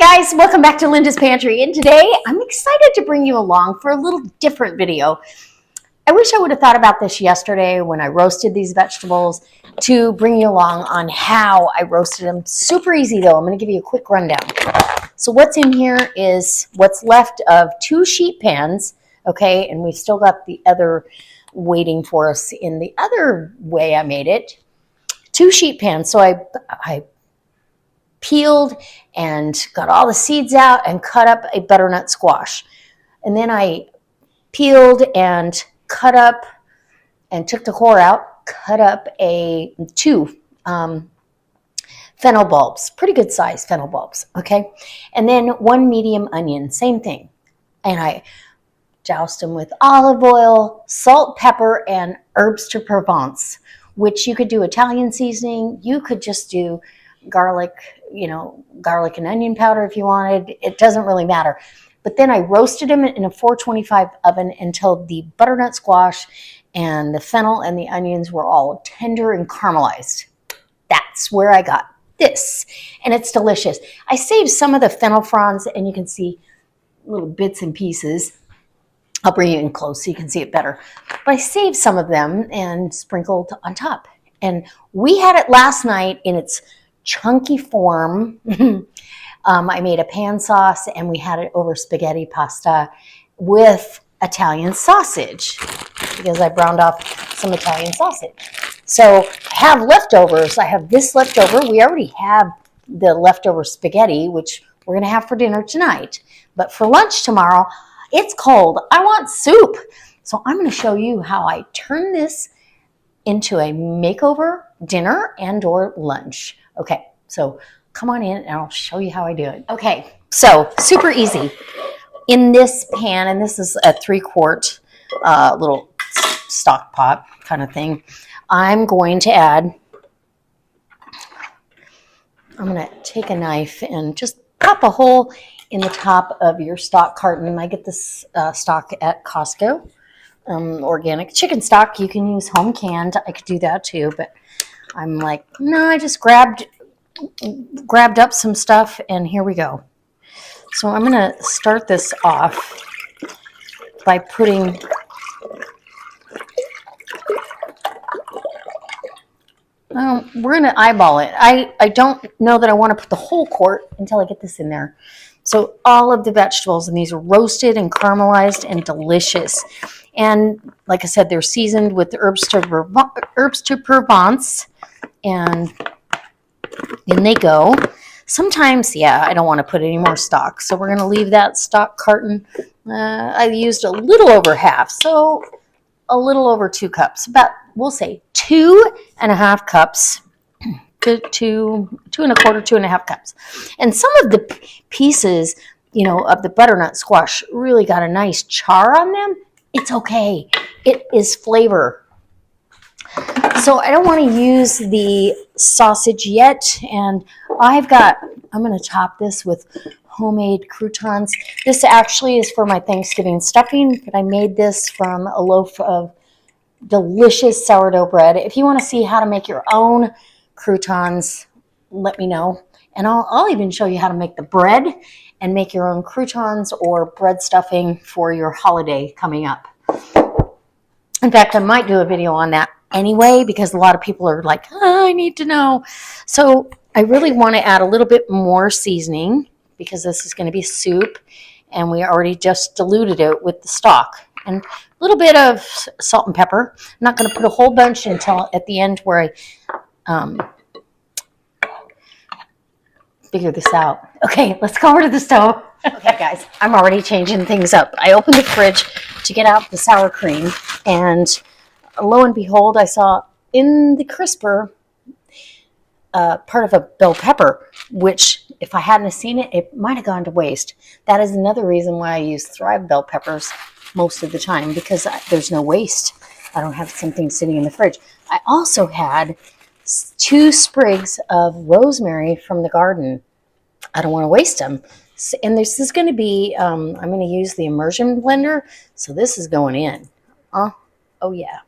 guys, welcome back to Linda's Pantry, and today I'm excited to bring you along for a little different video. I wish I would have thought about this yesterday when I roasted these vegetables to bring you along on how I roasted them. Super easy though. I'm going to give you a quick rundown. So what's in here is what's left of 2 sheet pans, okay, and we've still got the other waiting for us in the other way I made it. 2 sheet pans. So I peeled and got all the seeds out and cut up a butternut squash. And then I peeled and cut up and took the core out, cut up 2 fennel bulbs, pretty good size fennel bulbs, okay? And then 1 medium onion, same thing. And I doused them with olive oil, salt, pepper, and herbs de Provence, which you could do Italian seasoning. You could just do garlic, garlic and onion powder if you wanted. It doesn't really matter. But then I roasted them in a 425 oven until the butternut squash and the fennel and the onions were all tender and caramelized. That's where I got this. And it's delicious. I saved some of the fennel fronds, and you can see little bits and pieces. I'll bring you in close so you can see it better. But I saved some of them and sprinkled on top. And we had it last night in its chunky form. I made a pan sauce and we had it over spaghetti pasta with Italian sausage because I browned off some Italian sausage. So I have leftovers. I have this leftover. We already have the leftover spaghetti, which we're going to have for dinner tonight. But for lunch tomorrow, it's cold. I want soup. So I'm going to show you how I turn this into a makeover dinner and or lunch. Okay, so come on in and I'll show you how I do it. Okay, so super easy. In this pan, and this is a 3-quart little stock pot kind of thing, I'm going to take a knife and just pop a hole in the top of your stock carton. I get this stock at Costco, organic chicken stock. You can use home canned. I could do that too, but I'm like, no, I just grabbed up some stuff and here we go. So I'm going to start this off by putting we're going to eyeball it. I don't know that I want to put the whole quart until I get this in there. So all of the vegetables, and these are roasted and caramelized and delicious. And like I said, they're seasoned with herbs de Provence, and in they go. Sometimes, I don't want to put any more stock, so we're going to leave that stock carton. I used a little over half, so a little over 2 cups. About, we'll say 2.5 cups. 2.25 cups. And some of the pieces, of the butternut squash really got a nice char on them. It's okay. It is flavor. So I don't want to use the sausage yet. And I'm going to top this with homemade croutons. This actually is for my Thanksgiving stuffing, but I made this from a loaf of delicious sourdough bread. If you want to see how to make your own croutons, let me know. And I'll even show you how to make the bread and make your own croutons or bread stuffing for your holiday coming up. In fact, I might do a video on that anyway because a lot of people are like, I need to know. So I really want to add a little bit more seasoning because this is going to be soup and we already just diluted it with the stock. And a little bit of salt and pepper. I'm not going to put a whole bunch until at the end where I figure this out. Okay, let's go over to the stove. Okay, guys, I'm already changing things up. I opened the fridge to get out the sour cream, and lo and behold, I saw in the crisper part of a bell pepper, which if I hadn't seen it, it might have gone to waste. That is another reason why I use Thrive bell peppers most of the time, because there's no waste. I don't have something sitting in the fridge. I also had 2 sprigs of rosemary from the garden. I don't want to waste them. And this is going to be, I'm going to use the immersion blender. So this is going in. Oh yeah.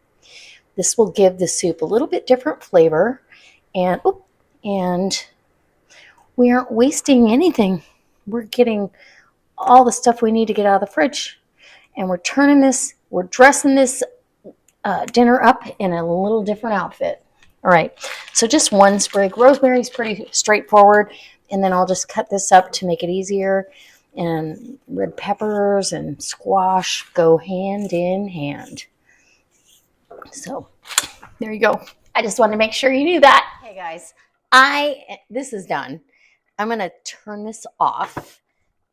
This will give the soup a little bit different flavor. And we aren't wasting anything. we're getting all the stuff we need to get out of the fridge. And we're dressing this dinner up in a little different outfit. All right, so just one sprig. Rosemary's pretty straightforward. And then I'll just cut this up to make it easier. And red peppers and squash go hand in hand. So there you go. I just wanted to make sure you knew that. Hey guys, this is done. I'm going to turn this off.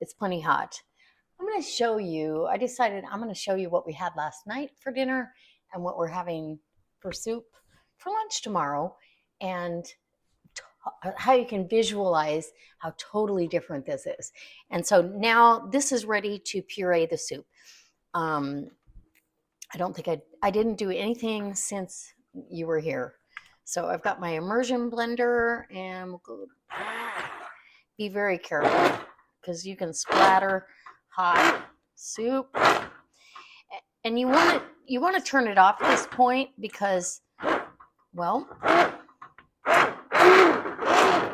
It's plenty hot. I'm going to show you, I decided I'm going to show you what we had last night for dinner and what we're having for soup for lunch tomorrow, and how you can visualize how totally different this is. And so now this is ready to puree the soup. I don't think I didn't do anything since you were here. So I've got my immersion blender, and we'll go, be very careful because you can splatter hot soup. And you want to turn it off at this point because, well,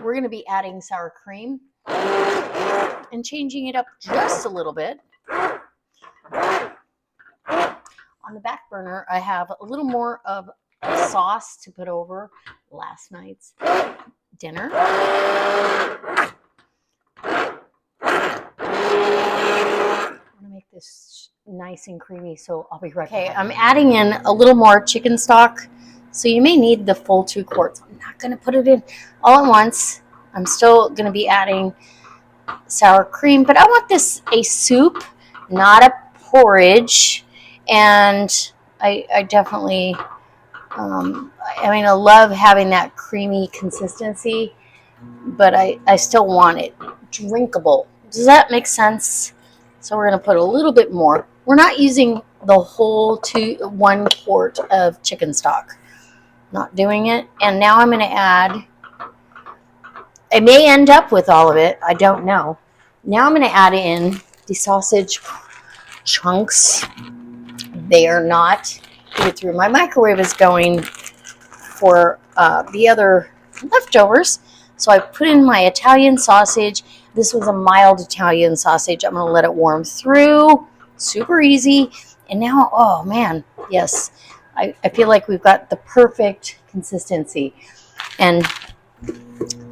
we're going to be adding sour cream and changing it up just a little bit. On the back burner, I have a little more of a sauce to put over last night's dinner. I want to make this nice and creamy, so I'll be right back. Okay, I'm adding in a little more chicken stock, so you may need the full 2 quarts. I'm not going to put it in all at once. I'm still going to be adding sour cream, but I want this a soup, not a porridge. And I definitely, I love having that creamy consistency, but I still want it drinkable. Does that make sense? So we're going to put a little bit more. We're not using the whole 1 quart of chicken stock. Not doing it. And now I'm going to add, I may end up with all of it. I don't know. Now I'm going to add in the sausage chunks. They are not heated through. My microwave is going for the other leftovers. So I put in my Italian sausage. This was a mild Italian sausage. I'm going to let it warm through. Super easy. And now, oh man, yes. I feel like we've got the perfect consistency. And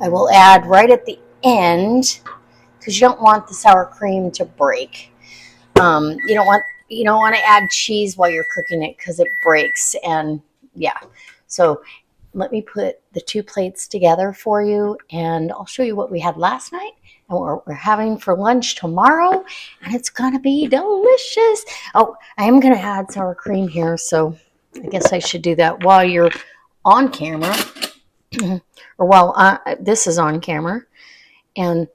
I will add right at the end, because you don't want the sour cream to break. You don't want to add cheese while you're cooking it because it breaks. And yeah, so let me put the 2 plates together for you, and I'll show you what we had last night and what we're having for lunch tomorrow, and it's gonna be delicious. Oh, I am gonna add sour cream here, so I guess I should do that while you're on camera, or while this is on camera, and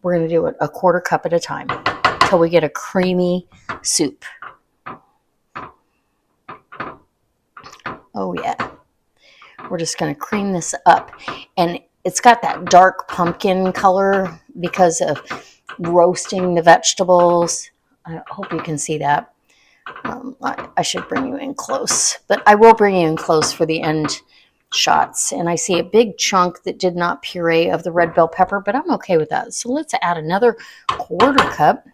we're gonna do it a 1/4 cup at a time until we get a creamy soup. Oh yeah. We're just going to cream this up. And it's got that dark pumpkin color because of roasting the vegetables. I hope you can see that. I should bring you in close, but I will bring you in close for the end shots. And I see a big chunk that did not puree of the red bell pepper, but I'm okay with that. So let's add another 1/4 cup.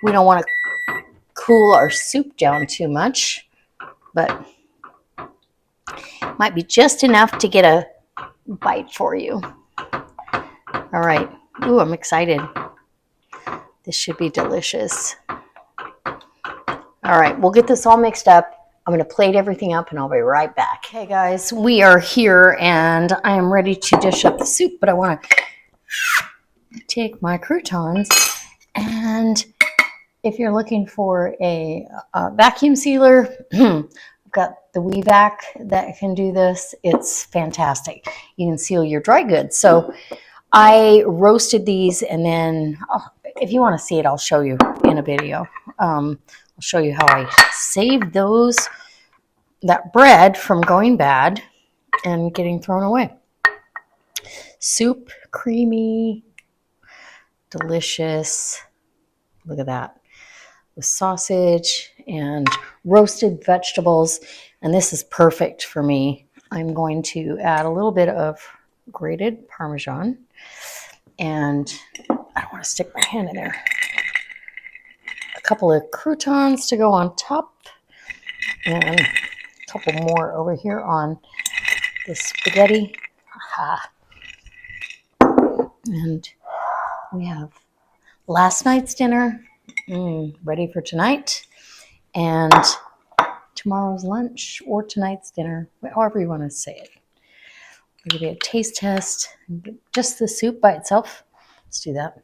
We don't want to cool our soup down too much, but might be just enough to get a bite for you. All right. Ooh, I'm excited. This should be delicious. All right, we'll get this all mixed up. I'm going to plate everything up and I'll be right back. Hey guys, we are here and I am ready to dish up the soup, but I want to take my croutons, and if you're looking for a vacuum sealer, I've got the WeVac that can do this. It's fantastic. You can seal your dry goods. So I roasted these, and then if you want to see it, I'll show you in a video. I'll show you how I saved that bread from going bad and getting thrown away. Soup, creamy, delicious. Look at that. With sausage and roasted vegetables, and this is perfect for me. I'm going to add a little bit of grated Parmesan, and I don't want want to stick my hand in there. A couple of croutons to go on top, and a couple more over here on the spaghetti. Aha. And we have last night's dinner ready for tonight, and tomorrow's lunch or tonight's dinner, however you want to say it. We'll give you a taste test. Just the soup by itself. Let's do that.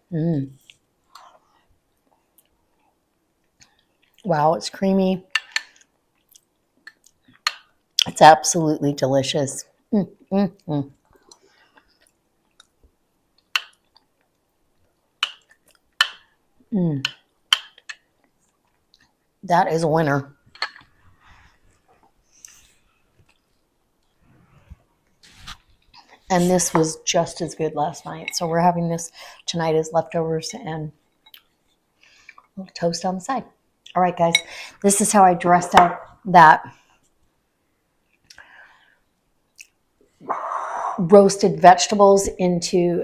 Wow, it's creamy. It's absolutely delicious. That is a winner. And this was just as good last night. So we're having this tonight as leftovers and a little toast on the side. All right, guys, this is how I dressed out that roasted vegetables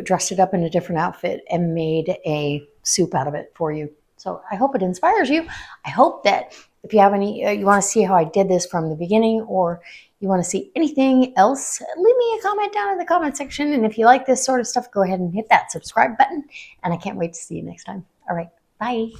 dressed it up in a different outfit and made a soup out of it for you. So I hope it inspires you. I hope that if you have any, you want to see how I did this from the beginning, or you want to see anything else, leave me a comment down in the comment section. And if you like this sort of stuff, go ahead and hit that subscribe button. And I can't wait to see you next time. All right, bye.